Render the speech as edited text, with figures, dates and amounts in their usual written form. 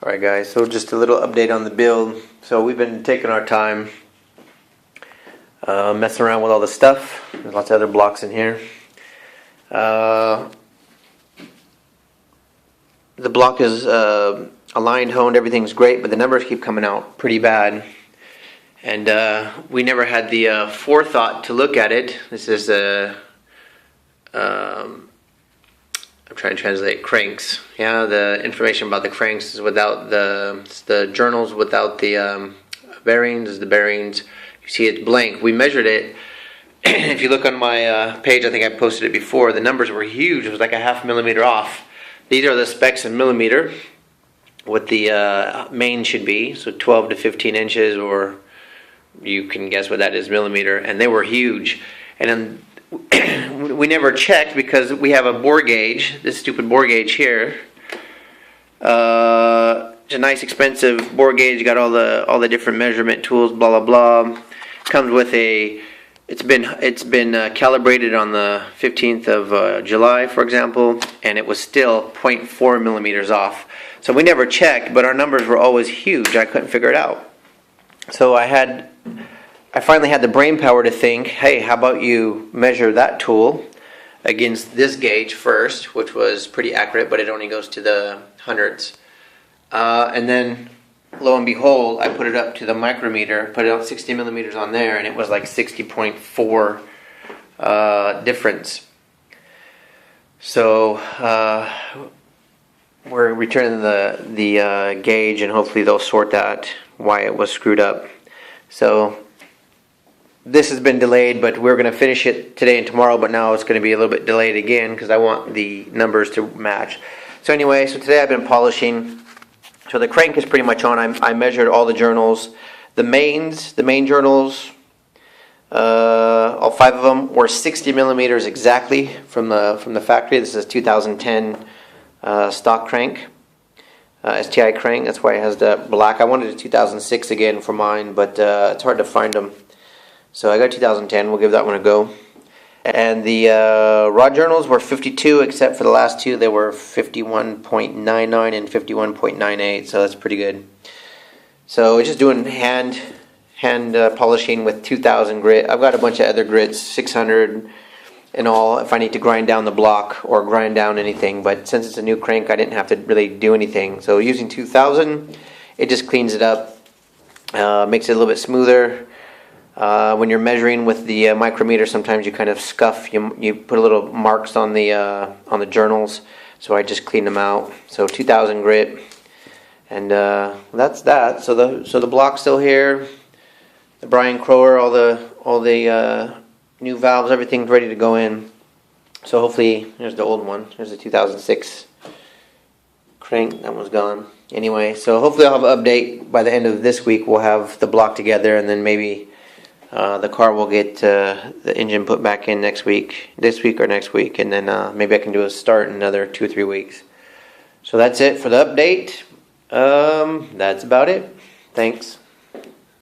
Alright guys, so just a little update on the build. So we've been taking our time messing around with all the stuff. There's lots of other blocks in here. The block is aligned, honed, everything's great, but the numbers keep coming out pretty bad. And we never had the forethought to look at it. This is I'm trying to translate cranks. Yeah, the information about the cranks is without the journals, without the bearings is the bearings. You see it's blank. We measured it. If you look on my page, I think I posted it before, the numbers were huge. It was like a ½ millimeter off. These are the specs in millimeter, what the main should be, so 12 to 15 inches, or you can guess what that is, millimeter, and they were huge. And then we never checked because we have a bore gauge, this stupid bore gauge here. It's a nice expensive bore gauge, got all the different measurement tools, blah blah blah. Comes with a, it's been calibrated on the 15th of July, for example, and it was still 0.4 millimeters off. So we never checked, but our numbers were always huge. I couldn't figure it out. So I finally had the brain power to think, hey, how about you measure that tool against this gauge first, which was pretty accurate, but it only goes to the hundredths. And then, lo and behold, I put it up to the micrometer, put it on 60 millimeters on there, and it was like 60.4 difference. So we're returning the gauge, and hopefully they'll sort that, why it was screwed up. So this has been delayed, but we're going to finish it today and tomorrow, but now it's going to be a little bit delayed again because I want the numbers to match. So anyway, so today I've been polishing. So the crank is pretty much on. I measured all the journals. The main journals, all 5 of them were 60 millimeters exactly from the factory. This is 2010 stock crank, STI crank. That's why it has the black. I wanted a 2006 again for mine, but it's hard to find them. So I got 2010, we'll give that one a go. And the rod journals were 52, except for the last two, they were 51.99 and 51.98, so that's pretty good. So we're just doing hand polishing with 2000 grit. I've got a bunch of other grits, 600 and all, if I need to grind down the block or grind down anything. But since it's a new crank, I didn't have to really do anything. So using 2000, it just cleans it up, makes it a little bit smoother. When you're measuring with the micrometer, sometimes you kind of scuff. You put a little marks on the journals, so I just cleaned them out. So 2000 grit, and that's that. So the block's still here. The Brian Crower, all the new valves, everything's ready to go in. So hopefully, here's the old one. Here's the 2006 crank. That one's gone. Anyway, so hopefully I'll have an update by the end of this week. We'll have the block together, and then maybe the car will get the engine put back in this week or next week, and then maybe I can do a start in another 2 or 3 weeks. So that's it for the update. That's about it. Thanks.